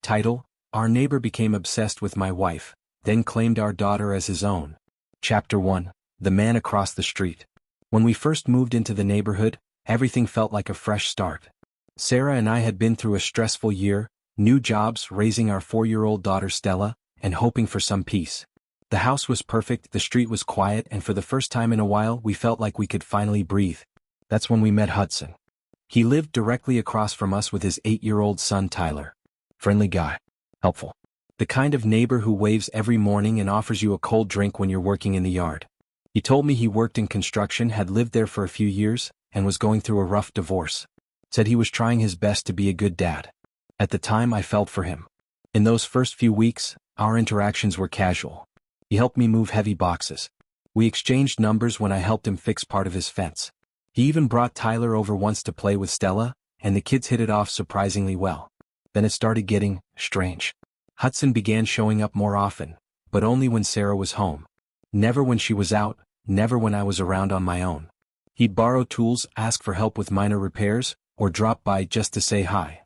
Title: Our neighbor became obsessed with my wife, then claimed our daughter as his own. Chapter 1: The Man Across the Street. When we first moved into the neighborhood, everything felt like a fresh start. Sarah and I had been through a stressful year, new jobs, raising our 4-year-old daughter Stella, and hoping for some peace. The house was perfect, the street was quiet, and for the first time in a while we felt like we could finally breathe. That's when we met Hudson. He lived directly across from us with his 8-year-old son Tyler. Friendly guy. Helpful. The kind of neighbor who waves every morning and offers you a cold drink when you're working in the yard. He told me he worked in construction, had lived there for a few years, and was going through a rough divorce. Said he was trying his best to be a good dad. At the time I felt for him. In those first few weeks, our interactions were casual. He helped me move heavy boxes. We exchanged numbers when I helped him fix part of his fence. He even brought Tyler over once to play with Stella, and the kids hit it off surprisingly well. Then it started getting strange. Hudson began showing up more often, but only when Sarah was home. Never when she was out, never when I was around on my own. He'd borrow tools, ask for help with minor repairs, or drop by just to say hi.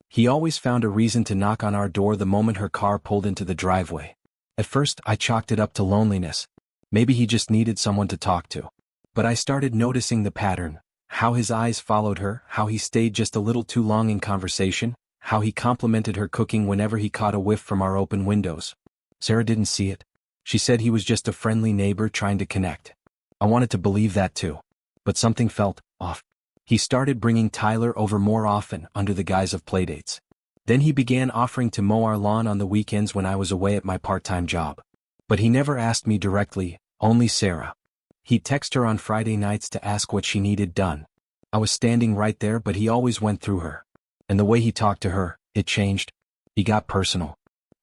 He always found a reason to knock on our door the moment her car pulled into the driveway. At first, I chalked it up to loneliness. Maybe he just needed someone to talk to. But I started noticing the pattern, how his eyes followed her, how he stayed just a little too long in conversation, how he complimented her cooking whenever he caught a whiff from our open windows. Sarah didn't see it. She said he was just a friendly neighbor trying to connect. I wanted to believe that too. But something felt off. He started bringing Tyler over more often under the guise of playdates. Then he began offering to mow our lawn on the weekends when I was away at my part-time job. But he never asked me directly, only Sarah. He'd text her on Friday nights to ask what she needed done. I was standing right there, but he always went through her. And the way he talked to her, it changed. He got personal.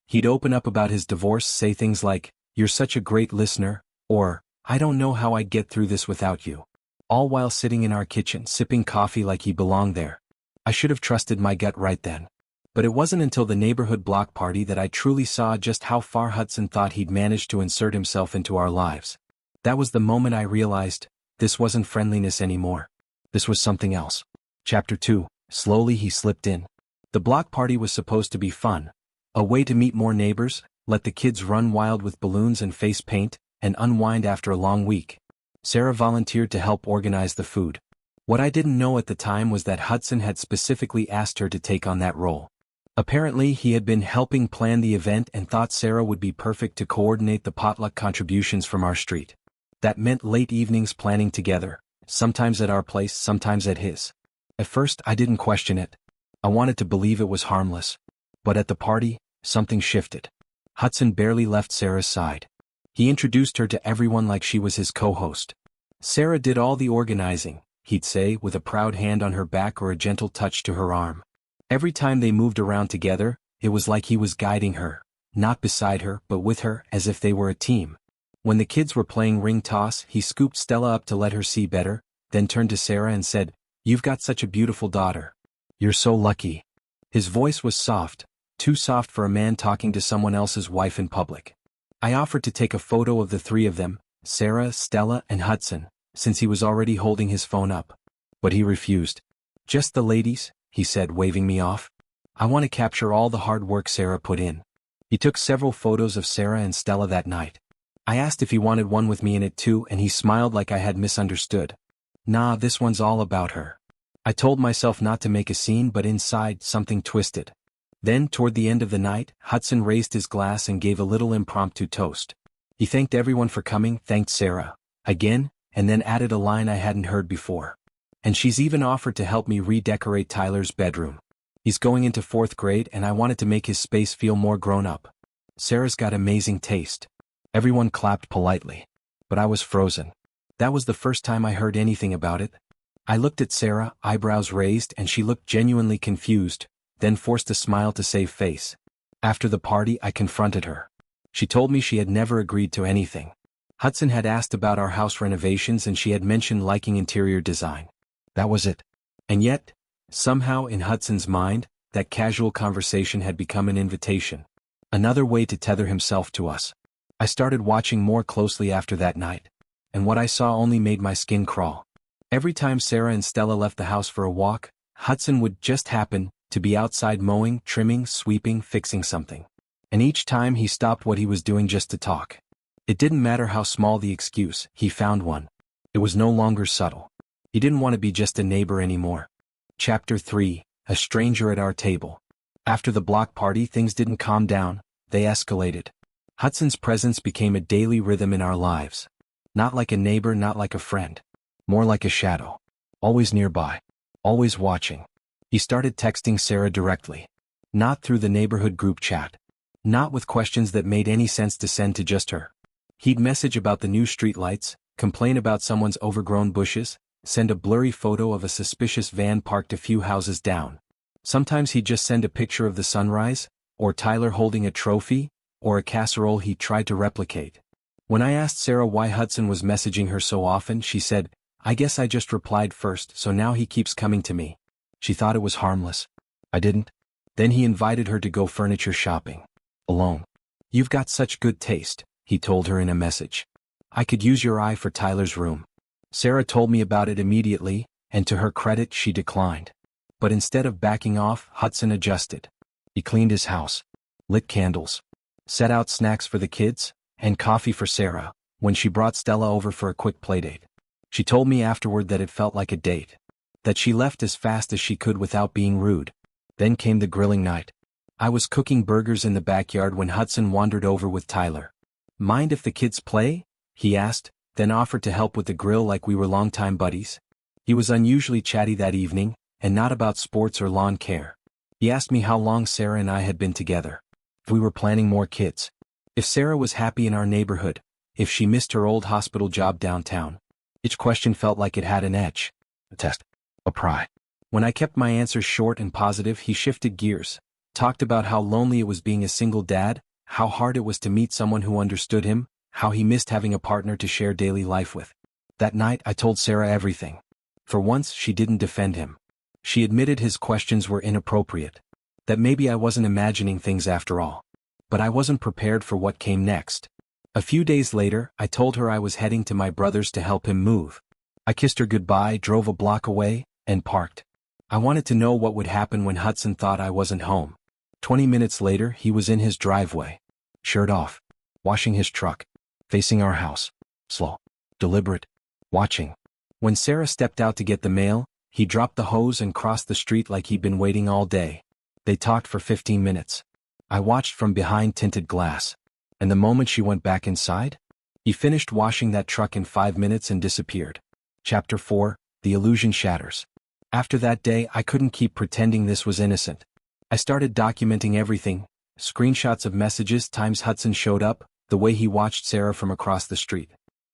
He'd open up about his divorce, say things like, "You're such a great listener," or, "I don't know how I'd get through this without you." All while sitting in our kitchen sipping coffee like he belonged there. I should have trusted my gut right then. But it wasn't until the neighborhood block party that I truly saw just how far Hudson thought he'd managed to insert himself into our lives. That was the moment I realized, this wasn't friendliness anymore. This was something else. Chapter 2. Slowly he slipped in. The block party was supposed to be fun. A way to meet more neighbors, let the kids run wild with balloons and face paint, and unwind after a long week. Sarah volunteered to help organize the food. What I didn't know at the time was that Hudson had specifically asked her to take on that role. Apparently he had been helping plan the event and thought Sarah would be perfect to coordinate the potluck contributions from our street. That meant late evenings planning together, sometimes at our place, sometimes at his. At first I didn't question it. I wanted to believe it was harmless. But at the party, something shifted. Hudson barely left Sarah's side. He introduced her to everyone like she was his co-host. Sarah did all the organizing, he'd say, with a proud hand on her back or a gentle touch to her arm. Every time they moved around together, it was like he was guiding her, not beside her, but with her, as if they were a team. When the kids were playing ring toss, he scooped Stella up to let her see better, then turned to Sarah and said, "You've got such a beautiful daughter. You're so lucky." His voice was soft, too soft for a man talking to someone else's wife in public. I offered to take a photo of the three of them, Sarah, Stella, and Hudson, since he was already holding his phone up. But he refused. "Just the ladies," he said, waving me off. "I want to capture all the hard work Sarah put in." He took several photos of Sarah and Stella that night. I asked if he wanted one with me in it too, and he smiled like I had misunderstood. "Nah, this one's all about her." I told myself not to make a scene, but inside, something twisted. Then, toward the end of the night, Hudson raised his glass and gave a little impromptu toast. He thanked everyone for coming, thanked Sarah, again, and then added a line I hadn't heard before. "And she's even offered to help me redecorate Tyler's bedroom. He's going into 4th grade and I wanted to make his space feel more grown up. Sarah's got amazing taste." Everyone clapped politely. But I was frozen. That was the first time I heard anything about it. I looked at Sarah, eyebrows raised, and she looked genuinely confused, then forced a smile to save face. After the party, I confronted her. She told me she had never agreed to anything. Hudson had asked about our house renovations and she had mentioned liking interior design. That was it. And yet, somehow in Hudson's mind, that casual conversation had become an invitation. Another way to tether himself to us. I started watching more closely after that night. And what I saw only made my skin crawl. Every time Sarah and Stella left the house for a walk, Hudson would just happen to be outside mowing, trimming, sweeping, fixing something. And each time he stopped what he was doing just to talk. It didn't matter how small the excuse, he found one. It was no longer subtle. He didn't want to be just a neighbor anymore. Chapter 3, A Stranger at Our Table. After the block party, things didn't calm down, they escalated. Hudson's presence became a daily rhythm in our lives. Not like a neighbor, not like a friend. More like a shadow. Always nearby. Always watching. He started texting Sarah directly. Not through the neighborhood group chat. Not with questions that made any sense to send to just her. He'd message about the new streetlights, complain about someone's overgrown bushes, send a blurry photo of a suspicious van parked a few houses down. Sometimes he'd just send a picture of the sunrise, or Tyler holding a trophy, or a casserole he tried to replicate. When I asked Sarah why Hudson was messaging her so often, she said, "I guess I just replied first, so now he keeps coming to me." She thought it was harmless. I didn't. Then he invited her to go furniture shopping. Alone. "You've got such good taste," he told her in a message. "I could use your eye for Tyler's room." Sarah told me about it immediately, and to her credit she declined. But instead of backing off, Hudson adjusted. He cleaned his house, lit candles, set out snacks for the kids, and coffee for Sarah, when she brought Stella over for a quick playdate. She told me afterward that it felt like a date. That she left as fast as she could without being rude. Then came the grilling night. I was cooking burgers in the backyard when Hudson wandered over with Tyler. "Mind if the kids play?" he asked, then offered to help with the grill like we were longtime buddies. He was unusually chatty that evening, and not about sports or lawn care. He asked me how long Sarah and I had been together. If we were planning more kids. If Sarah was happy in our neighborhood. If she missed her old hospital job downtown. Each question felt like it had an edge. A test. A pry. When I kept my answers short and positive, he shifted gears. Talked about how lonely it was being a single dad, how hard it was to meet someone who understood him, how he missed having a partner to share daily life with. That night I told Sarah everything. For once she didn't defend him. She admitted his questions were inappropriate. That maybe I wasn't imagining things after all. But I wasn't prepared for what came next. A few days later, I told her I was heading to my brother's to help him move. I kissed her goodbye, drove a block away, and parked. I wanted to know what would happen when Hudson thought I wasn't home. 20 minutes later, he was in his driveway. Shirt off. Washing his truck. Facing our house. Slow. Deliberate. Watching. When Sarah stepped out to get the mail, he dropped the hose and crossed the street like he'd been waiting all day. They talked for 15 minutes. I watched from behind tinted glass. And the moment she went back inside, he finished washing that truck in 5 minutes and disappeared. Chapter 4, The Illusion Shatters. After that day, I couldn't keep pretending this was innocent. I started documenting everything, screenshots of messages, times Hudson showed up, the way he watched Sarah from across the street.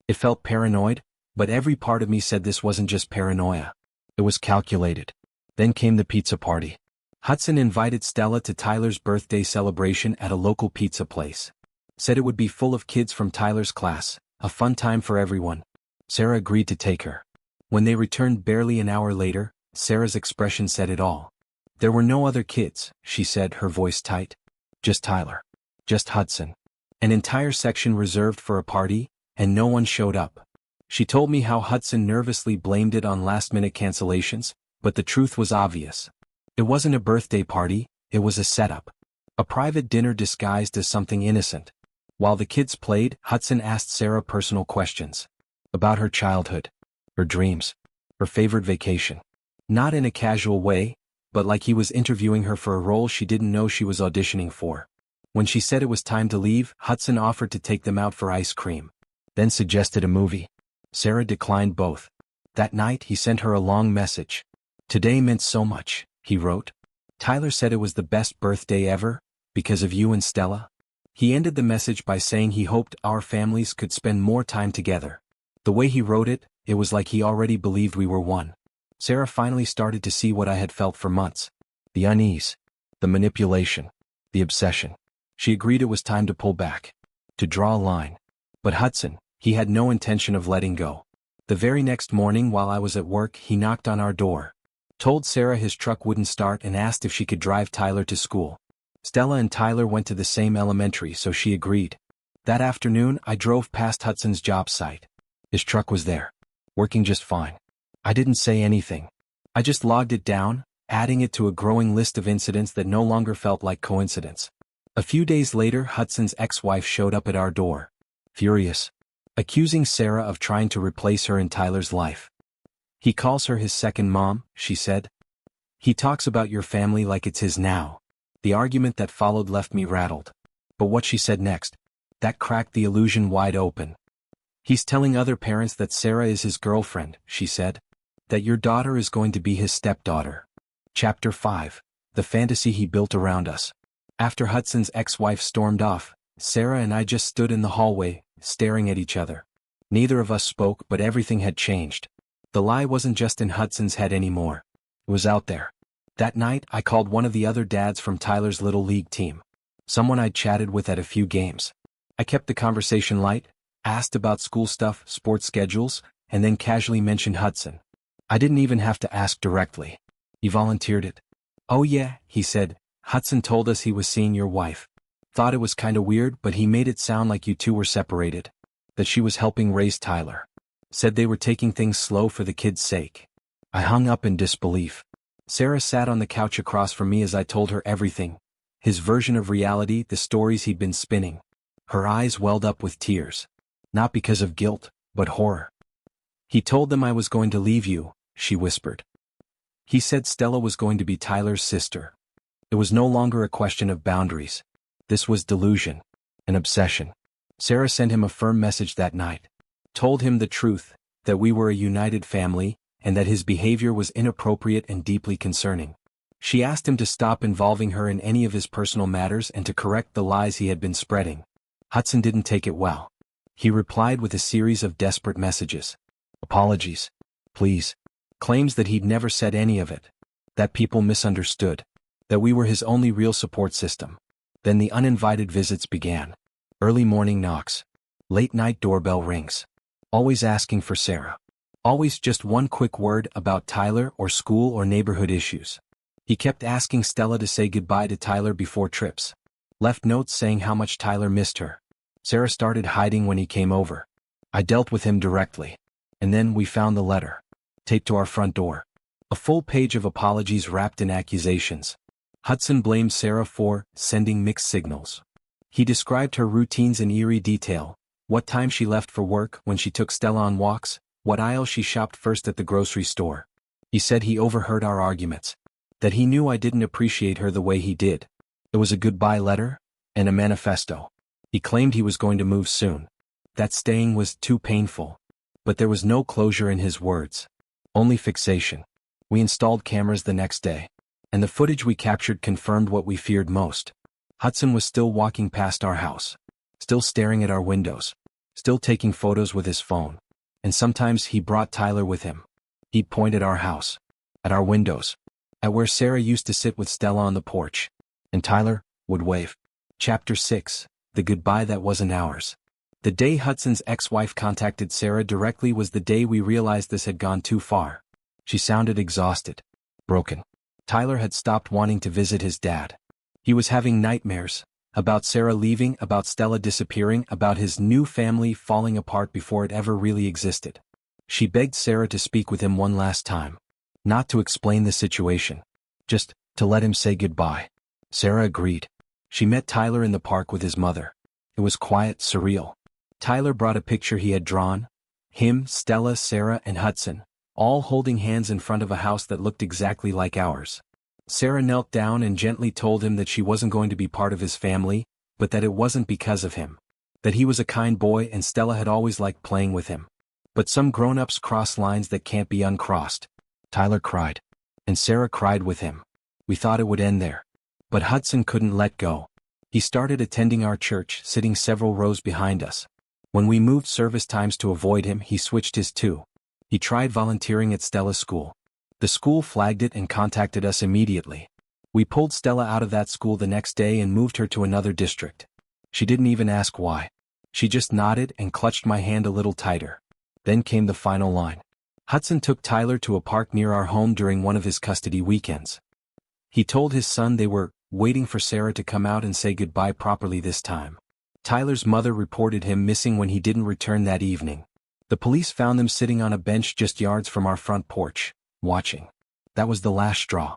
It felt paranoid, but every part of me said this wasn't just paranoia. It was calculated. Then came the pizza party. Hudson invited Stella to Tyler's birthday celebration at a local pizza place. Said it would be full of kids from Tyler's class, a fun time for everyone. Sarah agreed to take her. When they returned barely an hour later, Sarah's expression said it all. There were no other kids, she said, her voice tight. Just Tyler. Just Hudson. An entire section reserved for a party, and no one showed up. She told me how Hudson nervously blamed it on last-minute cancellations, but the truth was obvious. It wasn't a birthday party, it was a setup. A private dinner disguised as something innocent. While the kids played, Hudson asked Sarah personal questions. About her childhood. Her dreams. Her favorite vacation. Not in a casual way, but like he was interviewing her for a role she didn't know she was auditioning for. When she said it was time to leave, Hudson offered to take them out for ice cream. Then suggested a movie. Sarah declined both. That night he sent her a long message. Today meant so much, he wrote. Tyler said it was the best birthday ever, because of you and Stella. He ended the message by saying he hoped our families could spend more time together. The way he wrote it, it was like he already believed we were one. Sarah finally started to see what I had felt for months. The unease. The manipulation. The obsession. She agreed it was time to pull back. To draw a line. But Hudson, he had no intention of letting go. The very next morning while I was at work, he knocked on our door. Told Sarah his truck wouldn't start and asked if she could drive Tyler to school. Stella and Tyler went to the same elementary, so she agreed. That afternoon, I drove past Hudson's job site. His truck was there. Working just fine. I didn't say anything. I just logged it down, adding it to a growing list of incidents that no longer felt like coincidence. A few days later, Hudson's ex-wife showed up at our door, furious, accusing Sarah of trying to replace her in Tyler's life. "He calls her his second mom," she said. "He talks about your family like it's his now." The argument that followed left me rattled. But what she said next, that cracked the illusion wide open. "He's telling other parents that Sarah is his girlfriend," she said. "That your daughter is going to be his stepdaughter." Chapter 5. The fantasy he built around us. After Hudson's ex-wife stormed off, Sarah and I just stood in the hallway, staring at each other. Neither of us spoke, but everything had changed. The lie wasn't just in Hudson's head anymore. It was out there. That night, I called one of the other dads from Tyler's little league team. Someone I'd chatted with at a few games. I kept the conversation light, asked about school stuff, sports schedules, and then casually mentioned Hudson. I didn't even have to ask directly. He volunteered it. "Oh yeah," he said, "Hudson told us he was seeing your wife. Thought it was kinda weird, but he made it sound like you two were separated. That she was helping raise Tyler. Said they were taking things slow for the kid's sake." I hung up in disbelief. Sarah sat on the couch across from me as I told her everything. His version of reality, the stories he'd been spinning. Her eyes welled up with tears. Not because of guilt, but horror. "He told them I was going to leave you," she whispered. "He said Stella was going to be Tyler's sister." It was no longer a question of boundaries. This was delusion. An obsession. Sarah sent him a firm message that night. Told him the truth, that we were a united family, and that his behavior was inappropriate and deeply concerning. She asked him to stop involving her in any of his personal matters and to correct the lies he had been spreading. Hudson didn't take it well. He replied with a series of desperate messages. Apologies. Please. Claims that he'd never said any of it. That people misunderstood. That we were his only real support system. Then the uninvited visits began. Early morning knocks. Late night doorbell rings. Always asking for Sarah. Always just one quick word about Tyler or school or neighborhood issues. He kept asking Stella to say goodbye to Tyler before trips. Left notes saying how much Tyler missed her. Sarah started hiding when he came over. I dealt with him directly. And then we found the letter. Taped to our front door. A full page of apologies wrapped in accusations. Hudson blamed Sarah for sending mixed signals. He described her routines in eerie detail. What time she left for work, when she took Stella on walks, what aisle she shopped first at the grocery store. He said he overheard our arguments. That he knew I didn't appreciate her the way he did. It was a goodbye letter, and a manifesto. He claimed he was going to move soon. That staying was too painful. But there was no closure in his words. Only fixation. We installed cameras the next day. And the footage we captured confirmed what we feared most. Hudson was still walking past our house. Still staring at our windows. Still taking photos with his phone. And sometimes he brought Tyler with him. He'd point at our house. At our windows. At where Sarah used to sit with Stella on the porch. And Tyler would wave. Chapter 6. The goodbye that wasn't ours. The day Hudson's ex-wife contacted Sarah directly was the day we realized this had gone too far. She sounded exhausted. Broken. Tyler had stopped wanting to visit his dad. He was having nightmares. About Sarah leaving, about Stella disappearing, about his new family falling apart before it ever really existed. She begged Sarah to speak with him one last time. Not to explain the situation. Just to let him say goodbye. Sarah agreed. She met Tyler in the park with his mother. It was quiet, surreal. Tyler brought a picture he had drawn. Him, Stella, Sarah, and Hudson, all holding hands in front of a house that looked exactly like ours. Sarah knelt down and gently told him that she wasn't going to be part of his family, but that it wasn't because of him. That he was a kind boy and Stella had always liked playing with him. But some grown-ups cross lines that can't be uncrossed. Tyler cried. And Sarah cried with him. We thought it would end there. But Hudson couldn't let go. He started attending our church, sitting several rows behind us. When we moved service times to avoid him, he switched his too. He tried volunteering at Stella's school. The school flagged it and contacted us immediately. We pulled Stella out of that school the next day and moved her to another district. She didn't even ask why. She just nodded and clutched my hand a little tighter. Then came the final line. Hudson took Tyler to a park near our home during one of his custody weekends. He told his son they were waiting for Sarah to come out and say goodbye properly this time. Tyler's mother reported him missing when he didn't return that evening. The police found them sitting on a bench just yards from our front porch, watching. That was the last straw.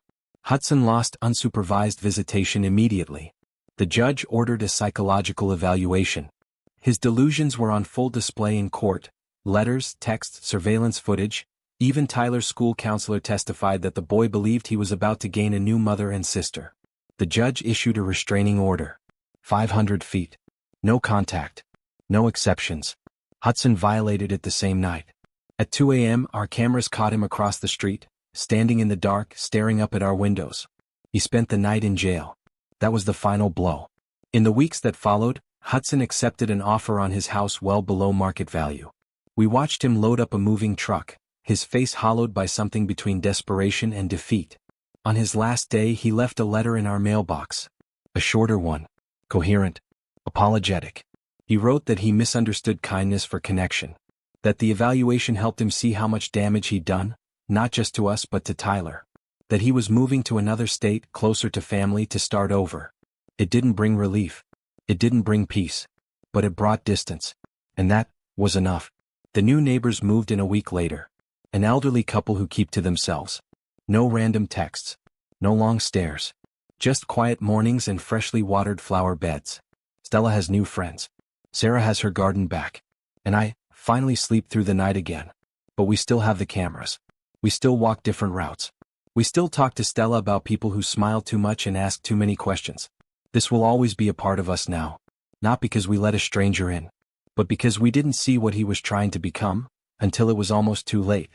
Hudson lost unsupervised visitation immediately. The judge ordered a psychological evaluation. His delusions were on full display in court. Letters, texts, surveillance footage. Even Tyler's school counselor testified that the boy believed he was about to gain a new mother and sister. The judge issued a restraining order. 500 feet. No contact. No exceptions. Hudson violated it the same night. At 2 a.m., our cameras caught him across the street, standing in the dark, staring up at our windows. He spent the night in jail. That was the final blow. In the weeks that followed, Hudson accepted an offer on his house well below market value. We watched him load up a moving truck, his face hollowed by something between desperation and defeat. On his last day, he left a letter in our mailbox. A shorter one. Coherent. Apologetic. He wrote that he misunderstood kindness for connection. That the evaluation helped him see how much damage he'd done, not just to us but to Tyler. That he was moving to another state, closer to family, to start over. It didn't bring relief. It didn't bring peace. But it brought distance. And that was enough. The new neighbors moved in a week later. An elderly couple who keep to themselves. No random texts. No long stares. Just quiet mornings and freshly watered flower beds. Stella has new friends. Sarah has her garden back. And I finally sleep through the night again. But we still have the cameras. We still walk different routes. We still talk to Stella about people who smile too much and ask too many questions. This will always be a part of us now. Not because we let a stranger in, but because we didn't see what he was trying to become, until it was almost too late.